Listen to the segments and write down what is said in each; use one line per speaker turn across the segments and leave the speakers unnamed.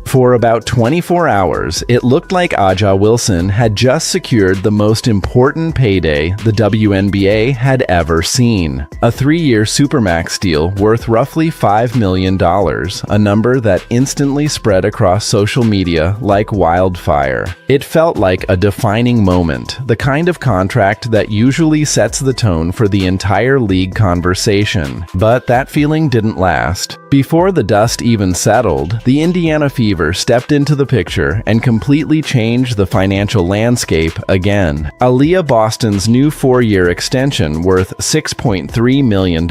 For about 24 hours, it looked like Aja Wilson had just secured the most important payday the WNBA had ever seen. A 3-year Supermax deal worth roughly $5 million, a number that instantly spread across social media like wildfire. It felt like a defining moment, the kind of contract that usually sets the tone for the entire league conversation. But that feeling didn't last. Before the dust even settled, the Indiana Fever stepped into the picture and completely changed the financial landscape again. Aliyah Boston's new 4-year extension worth $6.3 million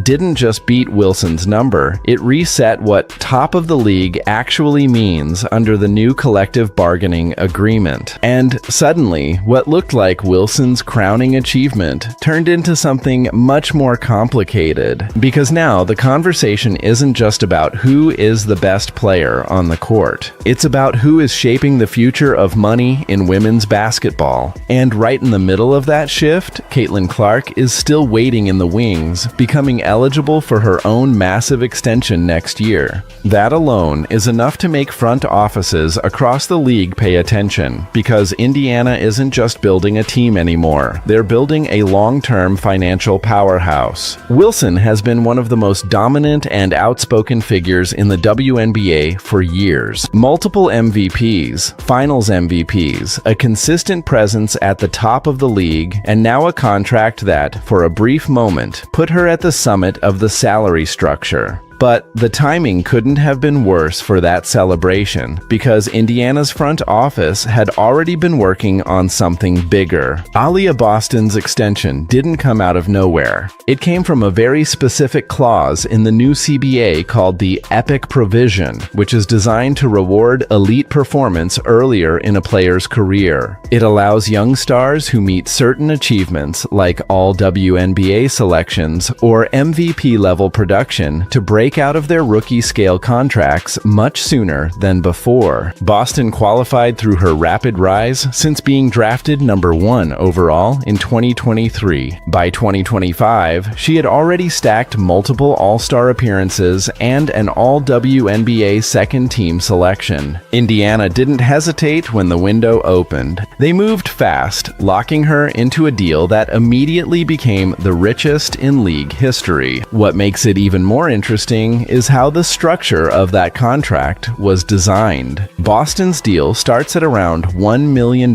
didn't just beat Wilson's number, it reset what top of the league actually means under the new collective bargaining agreement. And suddenly, what looked like Wilson's crowning achievement turned into something much more complicated. Because now the conversation isn't just about who is the best player on the court. It's about who is shaping the future of money in women's basketball. And right in the middle of that shift, Caitlin Clark is still waiting in the wings, becoming eligible for her own massive extension next year. That alone is enough to make front offices across the league pay attention, because Indiana isn't just building a team anymore. They're building a long-term financial powerhouse. Wilson has been one of the most dominant and outspoken figures in the WNBA for years. Multiple MVPs, finals MVPs, a consistent presence at the top of the league, and now a contract that, for a brief moment, put her at the summit of the salary structure. But the timing couldn't have been worse for that celebration, because Indiana's front office had already been working on something bigger. Aliyah Boston's extension didn't come out of nowhere. It came from a very specific clause in the new CBA called the Epic Provision, which is designed to reward elite performance earlier in a player's career. It allows young stars who meet certain achievements, like all WNBA selections or MVP-level production, to break out of their rookie-scale contracts much sooner than before. Boston qualified through her rapid rise since being drafted number 1 overall in 2023. By 2025, she had already stacked multiple All-Star appearances and an All-WNBA second-team selection. Indiana didn't hesitate when the window opened. They moved fast, locking her into a deal that immediately became the richest in league history. What makes it even more interesting is how the structure of that contract was designed. Boston's deal starts at around $1 million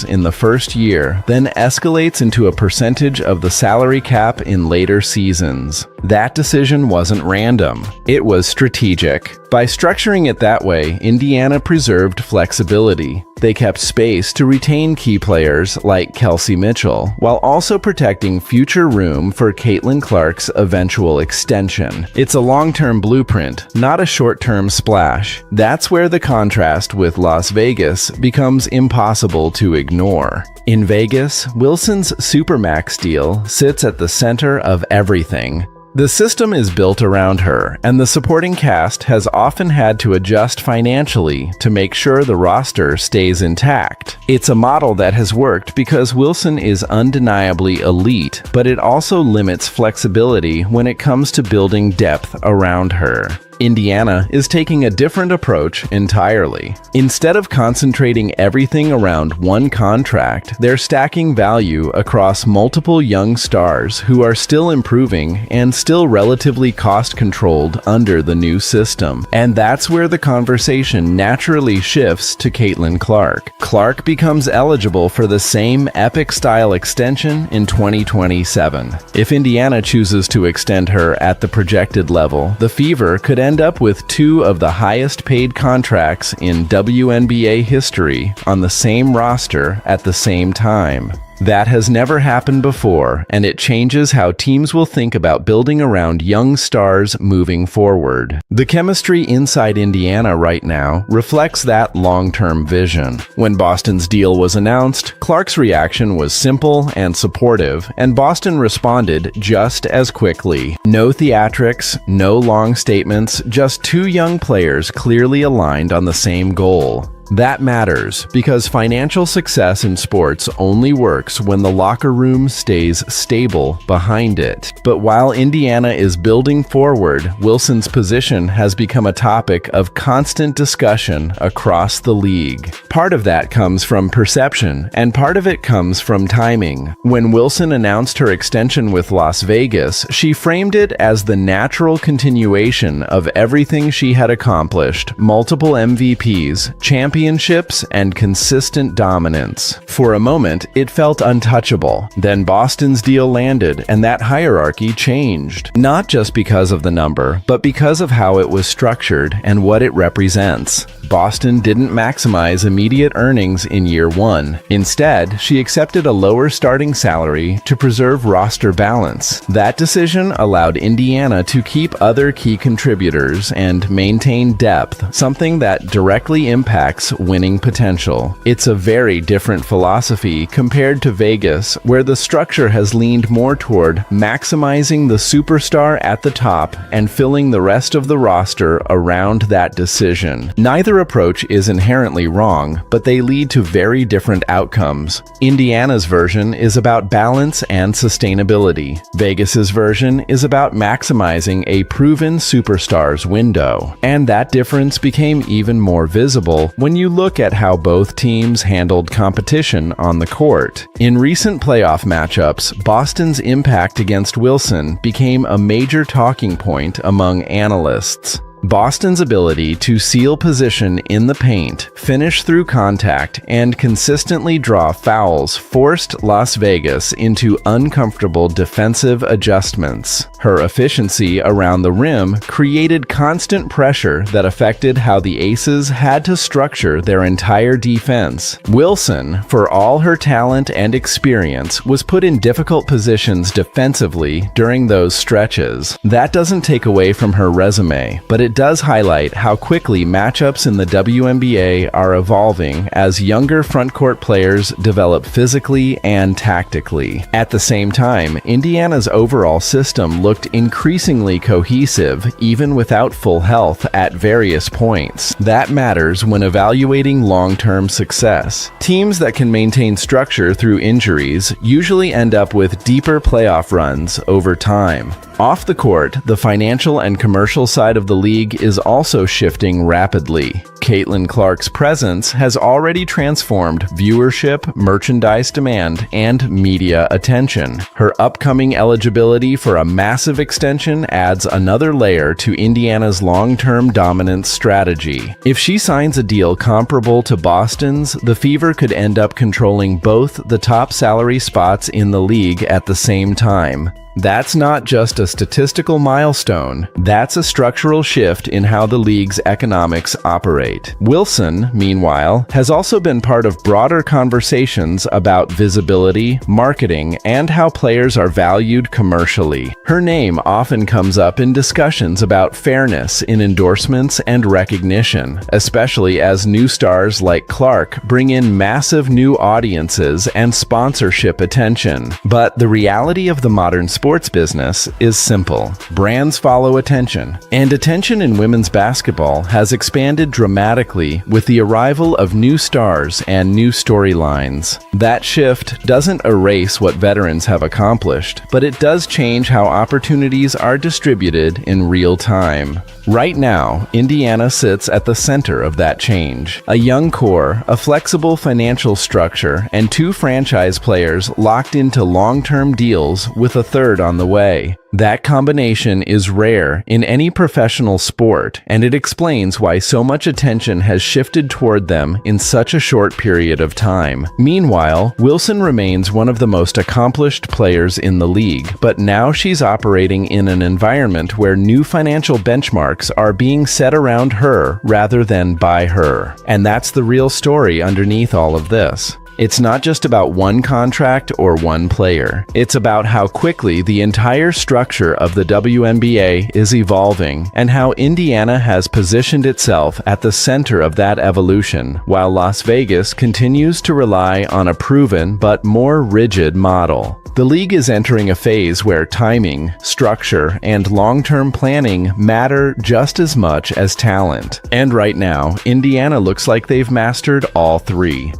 in the first year, then escalates into a percentage of the salary cap in later seasons. That decision wasn't random. It was strategic. By structuring it that way, Indiana preserved flexibility. They kept space to retain key players like Kelsey Mitchell, while also protecting future room for Caitlin Clark's eventual extension. It's a long-term blueprint, not a short-term splash. That's where the contrast with Las Vegas becomes impossible to ignore. In Vegas, Wilson's Supermax deal sits at the center of everything. The system is built around her, and the supporting cast has often had to adjust financially to make sure the roster stays intact. It's a model that has worked because Wilson is undeniably elite, but it also limits flexibility when it comes to building depth around her. Indiana is taking a different approach entirely. Instead of concentrating everything around one contract, they're stacking value across multiple young stars who are still improving and still relatively cost-controlled under the new system. And that's where the conversation naturally shifts to Caitlin Clark. Clark becomes eligible for the same epic-style extension in 2027. If Indiana chooses to extend her at the projected level, the Fever could end up with 2 of the highest paid contracts in WNBA history on the same roster at the same time. That has never happened before, and it changes how teams will think about building around young stars moving forward. The chemistry inside Indiana right now reflects that long-term vision. When Boston's deal was announced, Clark's reaction was simple and supportive, and Boston responded just as quickly. No theatrics, no long statements, just 2 young players clearly aligned on the same goal. That matters because financial success in sports only works when the locker room stays stable behind it. But while Indiana is building forward, Wilson's position has become a topic of constant discussion across the league. Part of that comes from perception, and part of it comes from timing. When Wilson announced her extension with Las Vegas, she framed it as the natural continuation of everything she had accomplished: multiple MVPs, championships, and consistent dominance. For a moment, it felt untouchable. Then Boston's deal landed, and that hierarchy changed. Not just because of the number, but because of how it was structured and what it represents. Boston didn't maximize immediate earnings in year one. Instead, she accepted a lower starting salary to preserve roster balance. That decision allowed Indiana to keep other key contributors and maintain depth, something that directly impacts winning potential. It's a very different philosophy compared to Vegas, where the structure has leaned more toward maximizing the superstar at the top and filling the rest of the roster around that decision. Neither approach is inherently wrong, but they lead to very different outcomes. Indiana's version is about balance and sustainability. Vegas's version is about maximizing a proven superstar's window. And that difference became even more visible when you look at how both teams handled competition on the court. In recent playoff matchups, Boston's impact against Wilson became a major talking point among analysts. Boston's ability to seal position in the paint, finish through contact, and consistently draw fouls forced Las Vegas into uncomfortable defensive adjustments. Her efficiency around the rim created constant pressure that affected how the Aces had to structure their entire defense. Wilson, for all her talent and experience, was put in difficult positions defensively during those stretches. That doesn't take away from her resume, but it does highlight how quickly matchups in the WNBA are evolving as younger frontcourt players develop physically and tactically. At the same time, Indiana's overall system looked increasingly cohesive, even without full health at various points. That matters when evaluating long-term success. Teams that can maintain structure through injuries usually end up with deeper playoff runs over time. Off the court, the financial and commercial side of the league is also shifting rapidly. Caitlin Clark's presence has already transformed viewership, merchandise demand, and media attention. Her upcoming eligibility for a massive extension adds another layer to Indiana's long-term dominance strategy. If she signs a deal comparable to Boston's, the Fever could end up controlling both the top salary spots in the league at the same time. That's not just a statistical milestone, that's a structural shift in how the league's economics operate. Wilson, meanwhile, has also been part of broader conversations about visibility, marketing, and how players are valued commercially. Her name often comes up in discussions about fairness in endorsements and recognition, especially as new stars like Clark bring in massive new audiences and sponsorship attention. But the reality of the modern sports business is simple. Brands follow attention, and attention in women's basketball has expanded dramatically with the arrival of new stars and new storylines. That shift doesn't erase what veterans have accomplished, but it does change how opportunities are distributed in real time. Right now, Indiana sits at the center of that change. A young core, a flexible financial structure, and two franchise players locked into long-term deals with a third on the way. That combination is rare in any professional sport, and it explains why so much attention has shifted toward them in such a short period of time. Meanwhile, Wilson remains one of the most accomplished players in the league, but now she's operating in an environment where new financial benchmarks are being set around her rather than by her. And that's the real story underneath all of this. It's not just about one contract or one player. It's about how quickly the entire structure of the WNBA is evolving and how Indiana has positioned itself at the center of that evolution, while Las Vegas continues to rely on a proven but more rigid model. The league is entering a phase where timing, structure, and long-term planning matter just as much as talent. And right now, Indiana looks like they've mastered all three.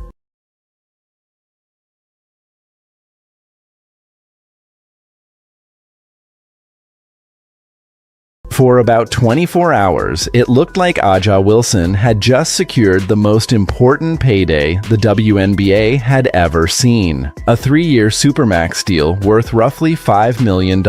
For about 24 hours, it looked like Aja Wilson had just secured the most important payday the WNBA had ever seen. A 3-year Supermax deal worth roughly $5 million,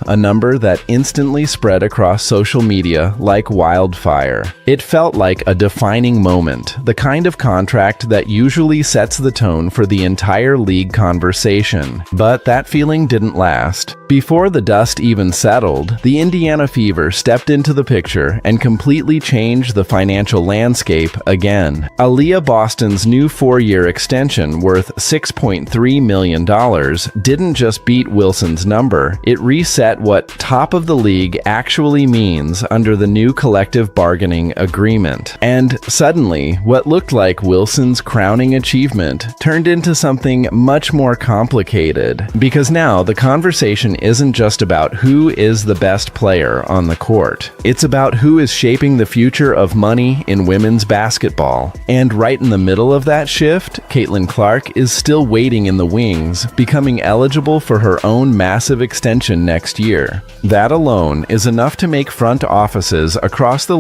a number that instantly spread across social media like wildfire. It felt like a defining moment, the kind of contract that usually sets the tone for the entire league conversation. But that feeling didn't last. Before the dust even settled, the Indiana Fever stepped into the picture and completely changed the financial landscape again. Aliyah Boston's new 4-year extension worth $6.3 million didn't just beat Wilson's number, it reset what top of the league actually means under the new collective bargaining agreement. And suddenly, what looked like Wilson's crowning achievement turned into something much more complicated. Because now the conversation isn't just about who is the best player on the court. It's about who is shaping the future of money in women's basketball. And right in the middle of that shift, Caitlin Clark is still waiting in the wings, becoming eligible for her own massive extension next year. That alone is enough to make front offices across the